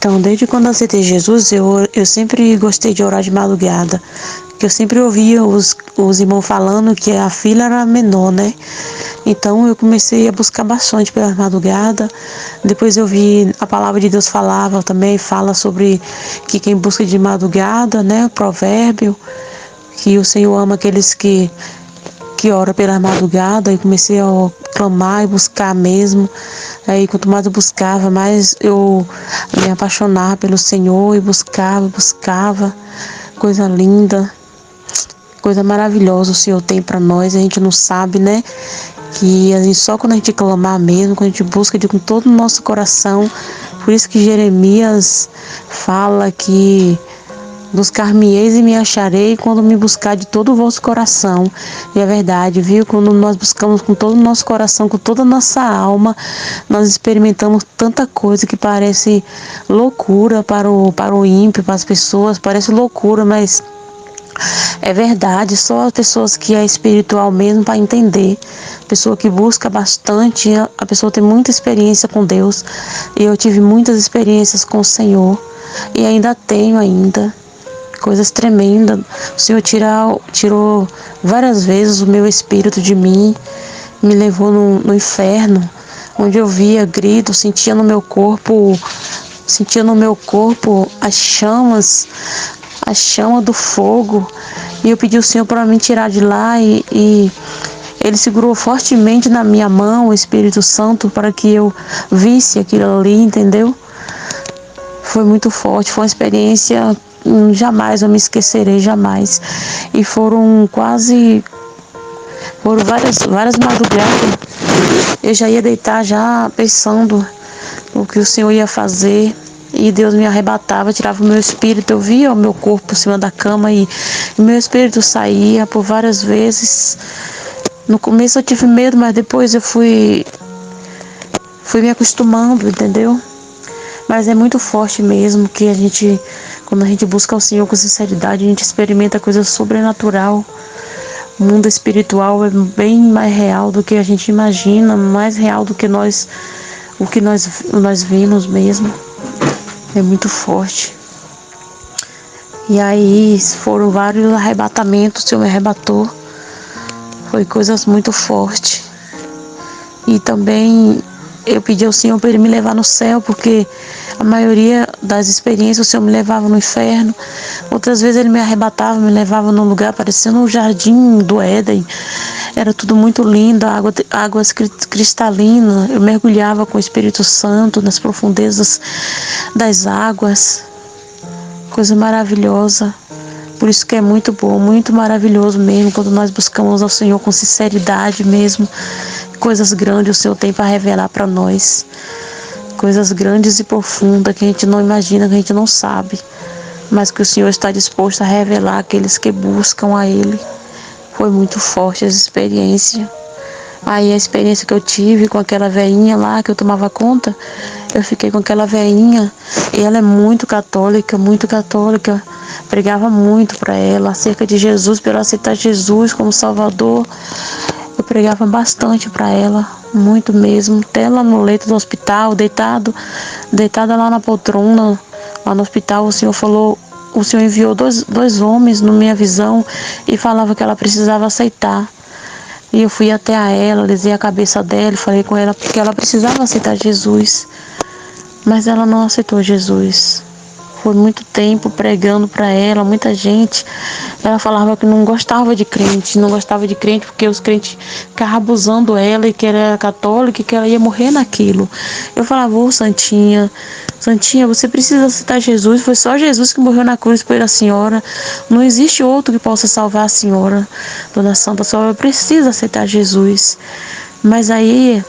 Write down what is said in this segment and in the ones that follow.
Então, desde quando eu aceitei Jesus, eu sempre gostei de orar de madrugada. Que eu sempre ouvia os irmãos falando que a fila era menor, né? Então eu comecei a buscar bastante pela madrugada. Depois eu vi a palavra de Deus falava também, fala sobre que quem busca de madrugada, né? O provérbio, que o Senhor ama aqueles que ora pela madrugada. E comecei a clamar e buscar mesmo. Aí quanto mais eu buscava, mais eu me apaixonava pelo Senhor e buscava. Coisa linda, coisa maravilhosa o Senhor tem para nós. A gente não sabe, né? Que a gente, só quando a gente clamar mesmo, quando a gente busca com todo o nosso coração. Por isso que Jeremias fala que buscar-me-eis e me acharei quando me buscar de todo o vosso coração. E é verdade, viu? Quando nós buscamos com todo o nosso coração, com toda a nossa alma, nós experimentamos tanta coisa que parece loucura para o ímpio, para as pessoas, parece loucura, mas é verdade. Só as pessoas que é espiritual mesmo para entender. Pessoa que busca bastante, a pessoa tem muita experiência com Deus. E eu tive muitas experiências com o Senhor. E ainda tenho ainda. Coisas tremendas. O Senhor tirou várias vezes o meu espírito de mim, me levou no inferno, onde eu via gritos, sentia no meu corpo as chamas, a chama do fogo. E eu pedi ao Senhor para me tirar de lá e Ele segurou fortemente na minha mão, o Espírito Santo, para que eu visse aquilo ali, entendeu? Foi muito forte, foi uma experiência jamais eu me esquecerei, jamais. E foram várias madrugadas. Eu já ia deitar já pensando o que o Senhor ia fazer. E Deus me arrebatava, tirava o meu espírito. Eu via o meu corpo por cima da cama e meu espírito saía por várias vezes. No começo eu tive medo, mas depois eu fui me acostumando, entendeu? Mas é muito forte mesmo que quando a gente busca o Senhor com sinceridade, a gente experimenta coisa sobrenatural. O mundo espiritual é bem mais real do que a gente imagina, mais real do que o que nós vimos mesmo. É muito forte. E aí foram vários arrebatamentos, o Senhor me arrebatou. Foi coisas muito fortes. E também eu pedi ao Senhor para Ele me levar no céu, porque a maioria das experiências o Senhor me levava no inferno. Outras vezes Ele me arrebatava, me levava num lugar parecendo um jardim do Éden. Era tudo muito lindo, águas cristalinas. Eu mergulhava com o Espírito Santo nas profundezas das águas. Coisa maravilhosa. Por isso que é muito bom, muito maravilhoso mesmo, quando nós buscamos ao Senhor com sinceridade mesmo. Coisas grandes o Senhor tem para revelar para nós. Coisas grandes e profundas que a gente não imagina, que a gente não sabe. Mas que o Senhor está disposto a revelar àqueles que buscam a Ele. Foi muito forte essa experiência. Aí a experiência que eu tive com aquela velhinha lá, que eu tomava conta, eu fiquei com aquela velhinha, e ela é muito católica, pregava muito para ela, acerca de Jesus, para ela aceitar Jesus como Salvador. Eu pregava bastante para ela, muito mesmo, até lá no leito do hospital, deitada lá na poltrona, lá no hospital, o Senhor enviou dois homens na minha visão e falava que ela precisava aceitar. E eu fui até a ela, lisei a cabeça dela e falei com ela porque ela precisava aceitar Jesus. Mas ela não aceitou Jesus. Foi muito tempo pregando para ela, muita gente. Ela falava que não gostava de crente porque os crentes ficavam abusando ela e que ela era católica e que ela ia morrer naquilo. Eu falava, Santinha, você precisa aceitar Jesus. Foi só Jesus que morreu na cruz pela senhora. Não existe outro que possa salvar a senhora, Dona Santa. A senhora precisa aceitar Jesus. Mas aí,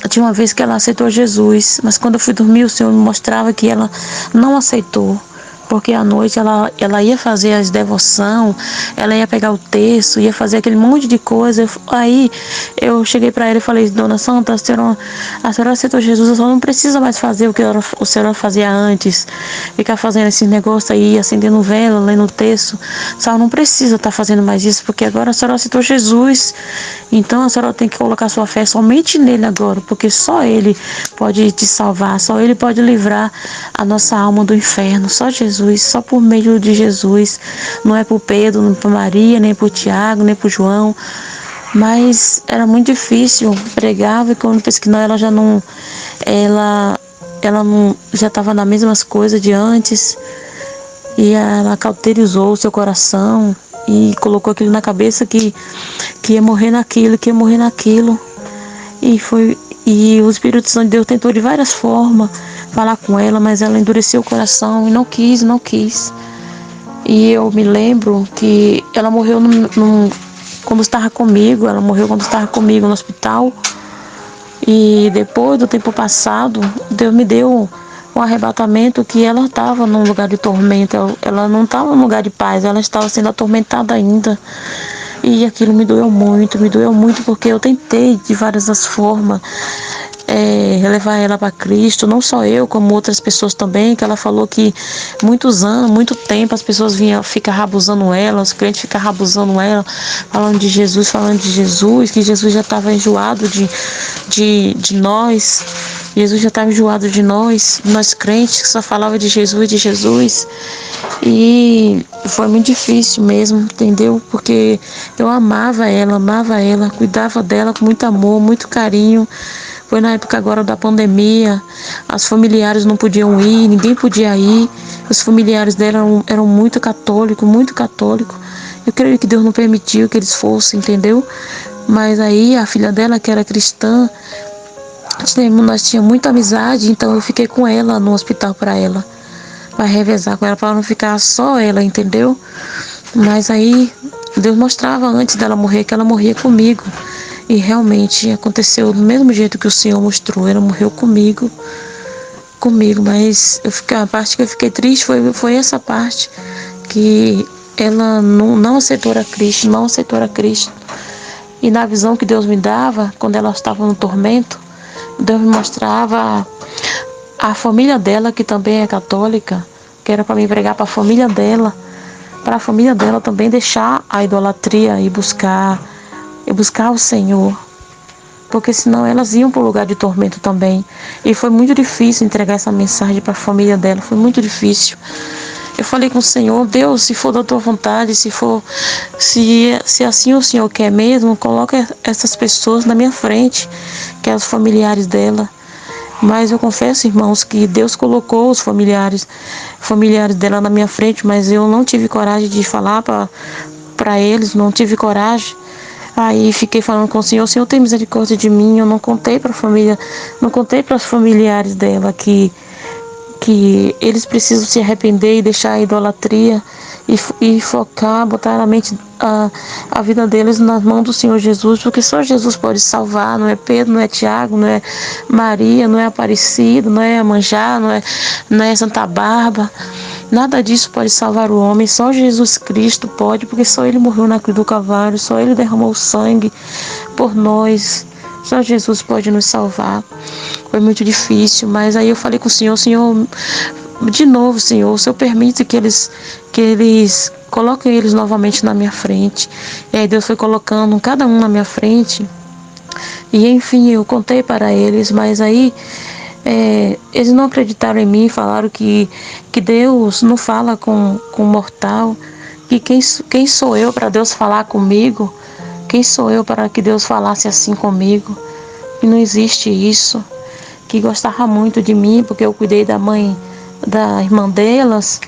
tinha uma vez que ela aceitou Jesus, mas quando eu fui dormir, o Senhor me mostrava que ela não aceitou. porque à noite ela ia fazer as devoção, ela ia pegar o texto, ia fazer aquele monte de coisa. Aí eu cheguei para ela e falei: Dona Santa, a senhora aceitou Jesus, a senhora não precisa mais fazer o que a senhora fazia antes, ficar fazendo esse negócio aí, acendendo vela, lendo o texto. A senhora não precisa estar fazendo mais isso, porque agora a senhora aceitou Jesus, então a senhora tem que colocar sua fé somente nele agora, porque só ele pode te salvar, só ele pode livrar a nossa alma do inferno, só Jesus, só por meio de Jesus. Não é por Pedro, nem por Maria, nem por Tiago, nem por João. Mas era muito difícil, pregava, e quando pesquisou ela não, já estava nas mesmas coisas de antes, e ela cauterizou o seu coração e colocou aquilo na cabeça que ia morrer naquilo, que ia morrer naquilo. E o Espírito Santo de Deus tentou de várias formas falar com ela, mas ela endureceu o coração e não quis. E eu me lembro que ela morreu quando estava comigo, no hospital. E depois do tempo passado, Deus me deu um arrebatamento que ela estava num lugar de tormento, ela não estava num lugar de paz, ela estava sendo atormentada ainda. E aquilo me doeu muito, porque eu tentei de várias das formas levar ela para Cristo, não só eu, como outras pessoas também, que ela falou que muitos anos, muito tempo, as pessoas vinham ficar abusando ela, os crentes ficavam abusando ela, falando de Jesus, que Jesus já estava enjoado de nós. Jesus já estava enjoado de nós crentes que só falava de Jesus. E foi muito difícil mesmo, entendeu? Porque eu amava ela, cuidava dela com muito amor, muito carinho. Foi na época agora da pandemia, as familiares não podiam ir, ninguém podia ir. Os familiares dela eram muito católicos, muito católicos. Eu creio que Deus não permitiu que eles fossem, entendeu? Mas aí a filha dela, que era cristã, nós tínhamos muita amizade, então eu fiquei com ela no hospital para revezar com ela, para não ficar só ela, entendeu? Mas aí Deus mostrava antes dela morrer que ela morria comigo. E realmente aconteceu do mesmo jeito que o Senhor mostrou. Ela morreu comigo. Mas a parte que eu fiquei triste foi essa parte, que ela não aceitou a Cristo, E na visão que Deus me dava, quando ela estava no tormento, Deus me mostrava a família dela, que também é católica, que era para me pregar para a família dela também deixar a idolatria e buscar o Senhor, porque senão elas iam para o lugar de tormento também. E foi muito difícil entregar essa mensagem para a família dela, foi muito difícil. Eu falei com o Senhor: Deus, se for da tua vontade, se assim o Senhor quer mesmo, coloca essas pessoas na minha frente, que é os familiares dela. Mas eu confesso, irmãos, que Deus colocou os familiares dela na minha frente, mas eu não tive coragem de falar para eles, não tive coragem. Aí fiquei falando com o Senhor tem misericórdia de mim. Eu não contei para os familiares dela que eles precisam se arrepender e deixar a idolatria e focar, botar a vida deles nas mãos do Senhor Jesus, porque só Jesus pode salvar. Não é Pedro, não é Tiago, não é Maria, não é Aparecido, não é Iemanjá, não é Santa Bárbara. Nada disso pode salvar o homem, só Jesus Cristo pode, porque só Ele morreu na cruz do Calvário, só Ele derramou sangue por nós, só Jesus pode nos salvar. Foi muito difícil, mas aí eu falei com o Senhor: de novo, Senhor, o Senhor permite que eles coloquem eles novamente na minha frente. E aí Deus foi colocando cada um na minha frente, e enfim, eu contei para eles, mas aí eles não acreditaram em mim, falaram que Deus não fala com mortal, que quem sou eu para Deus falar comigo? Quem sou eu para que Deus falasse assim comigo? Que não existe isso. Que gostava muito de mim, porque eu cuidei da irmã delas,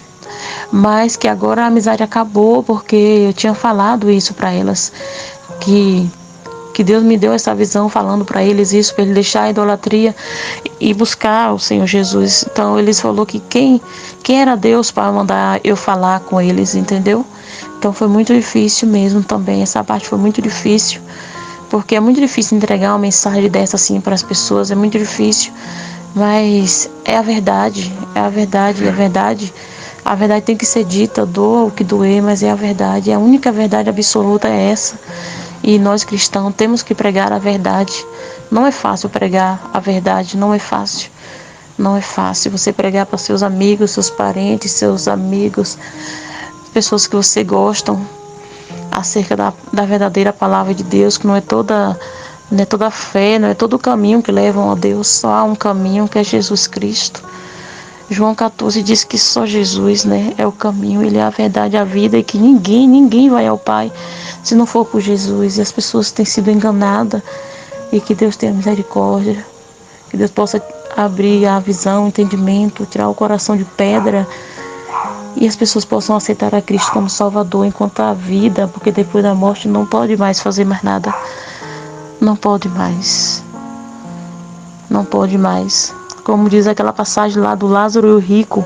mas que agora a amizade acabou, porque eu tinha falado isso para elas, que Deus me deu essa visão falando para eles isso, para eles deixar a idolatria e buscar o Senhor Jesus. Então eles falaram que quem era Deus para mandar eu falar com eles, entendeu? Então foi muito difícil mesmo também, essa parte foi muito difícil, porque é muito difícil entregar uma mensagem dessa assim para as pessoas, é muito difícil, mas é a verdade. A verdade tem que ser dita, doa o que doer, mas é a verdade. A única verdade absoluta é essa. E nós cristãos temos que pregar a verdade. Não é fácil pregar a verdade, não é fácil. Não é fácil você pregar para seus amigos, seus parentes, seus amigos, pessoas que você gostam, acerca da verdadeira palavra de Deus, que não é toda a fé, não é todo o caminho que levam a Deus, só há um caminho que é Jesus Cristo. João 14 diz que só Jesus, né, é o caminho, Ele é a verdade, a vida, e que ninguém vai ao Pai se não for por Jesus. E as pessoas têm sido enganadas, e que Deus tenha misericórdia, que Deus possa abrir a visão, o entendimento, tirar o coração de pedra, e as pessoas possam aceitar a Cristo como Salvador enquanto há vida, porque depois da morte não pode mais fazer mais nada. Não pode mais. Não pode mais. Como diz aquela passagem lá do Lázaro e o rico,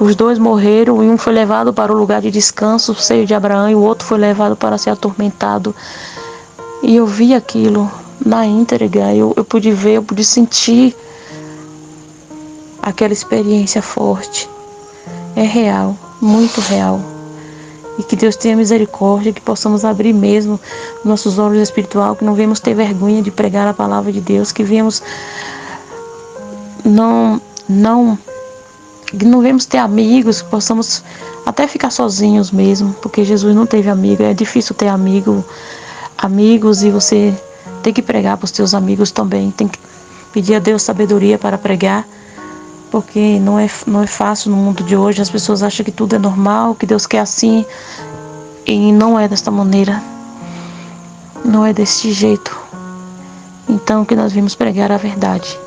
os dois morreram e um foi levado para o lugar de descanso, o seio de Abraão, e o outro foi levado para ser atormentado. E eu vi aquilo na íntegra, eu pude ver, eu pude sentir aquela experiência forte. É real, muito real. E que Deus tenha misericórdia, que possamos abrir mesmo nossos olhos espirituais, que não venhamos ter vergonha de pregar a palavra de Deus, que venhamos que não venhamos ter amigos, que possamos até ficar sozinhos mesmo, porque Jesus não teve amigo. É difícil ter amigos, e você tem que pregar para os seus amigos também, tem que pedir a Deus sabedoria para pregar, porque não é fácil no mundo de hoje. As pessoas acham que tudo é normal, que Deus quer assim, e não é desta maneira, não é deste jeito. Então que nós vimos pregar a verdade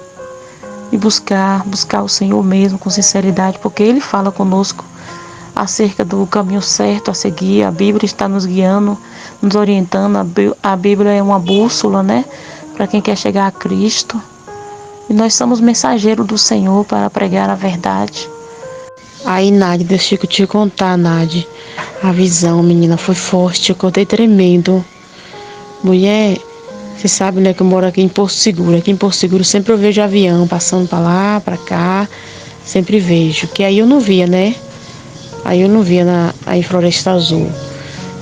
e buscar o Senhor mesmo com sinceridade, porque Ele fala conosco acerca do caminho certo a seguir. A Bíblia está nos guiando, nos orientando. A Bíblia é uma bússola, né, para quem quer chegar a Cristo. E nós somos mensageiros do Senhor para pregar a verdade. Aí, Nádia, deixa eu te contar, Nádia. A visão, menina, foi forte. Eu acordei tremendo. Mulher, você sabe, né, que eu moro aqui em Porto Seguro. Aqui em Porto Seguro sempre eu vejo avião passando para lá, para cá. Sempre vejo. Que aí eu não via, né? Aí eu não via aí em Floresta Azul.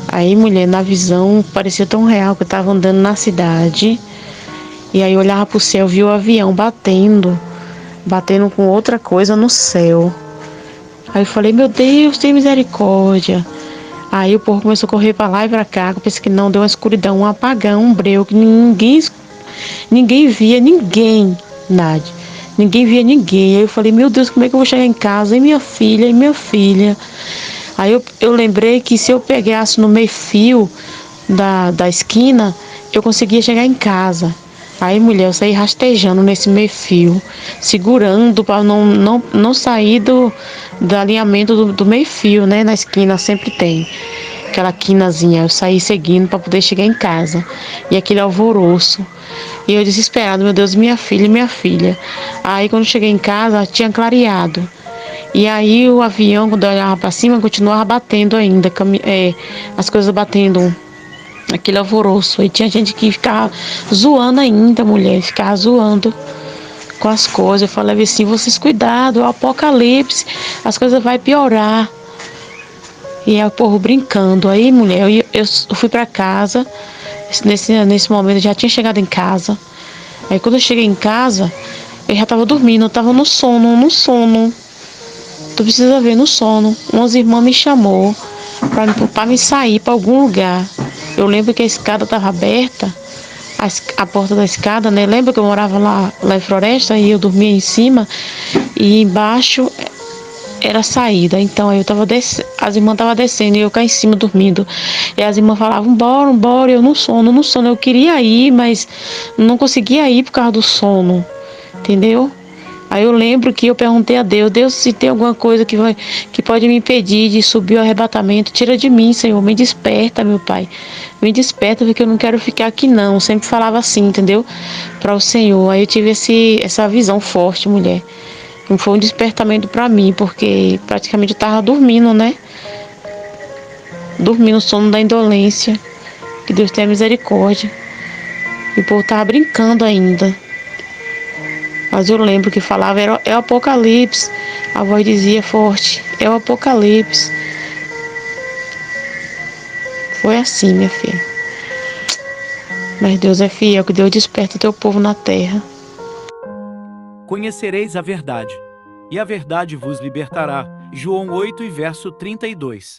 Aí, mulher, na visão, parecia tão real que eu tava andando na cidade. E aí eu olhava pro céu, vi o avião batendo com outra coisa no céu. Aí eu falei, meu Deus, tem misericórdia. Aí o povo começou a correr pra lá e pra cá. Eu pensei que não, deu uma escuridão, um apagão, um breu, que ninguém via ninguém, Nádia. Ninguém via ninguém. Aí eu falei, meu Deus, como é que eu vou chegar em casa? E minha filha? Aí eu lembrei que se eu pegasse no meio fio da esquina, eu conseguia chegar em casa. Aí, mulher, eu saí rastejando nesse meio fio, segurando para não sair do alinhamento do meio fio, né? Na esquina sempre tem aquela quinazinha. Eu saí seguindo para poder chegar em casa. E aquele alvoroço. E eu desesperado, meu Deus, minha filha. Aí, quando cheguei em casa, tinha clareado. E aí, o avião, quando eu olhava para cima, continuava batendo ainda, as coisas batendo. Aquele alvoroço. E tinha gente que ficava zoando ainda, mulher. Ficava zoando com as coisas. Eu falava assim, vocês cuidado, é o apocalipse. As coisas vão piorar. E aí o povo brincando. Aí, mulher, eu fui pra casa. Nesse momento eu já tinha chegado em casa. Aí quando eu cheguei em casa, eu já tava dormindo. Eu tava no sono. Tu precisa ver, no sono. Umas irmãs me chamou pra me sair pra algum lugar. Eu lembro que a escada estava aberta, a porta da escada, né? Lembra que eu morava lá em Floresta e eu dormia em cima e embaixo era a saída. Então aí as irmãs estavam descendo e eu cá em cima dormindo. E as irmãs falavam, bora, eu no sono. Eu queria ir, mas não conseguia ir por causa do sono, entendeu? Aí eu lembro que eu perguntei a Deus, se tem alguma coisa que pode me impedir de subir o arrebatamento, tira de mim, Senhor, me desperta, meu Pai. Me desperta, porque eu não quero ficar aqui não. Eu sempre falava assim, entendeu? Para o Senhor. Aí eu tive essa visão forte, mulher. Foi um despertamento para mim, porque praticamente eu tava dormindo, né? Dormindo, o sono da indolência. Que Deus tenha misericórdia. E o povo tava brincando ainda. Mas eu lembro que falava, é o apocalipse. A voz dizia forte, É o Apocalipse. Foi assim, minha filha. Mas Deus é fiel, que Deus desperta teu povo na terra. Conhecereis a verdade, e a verdade vos libertará. João 8, verso 32.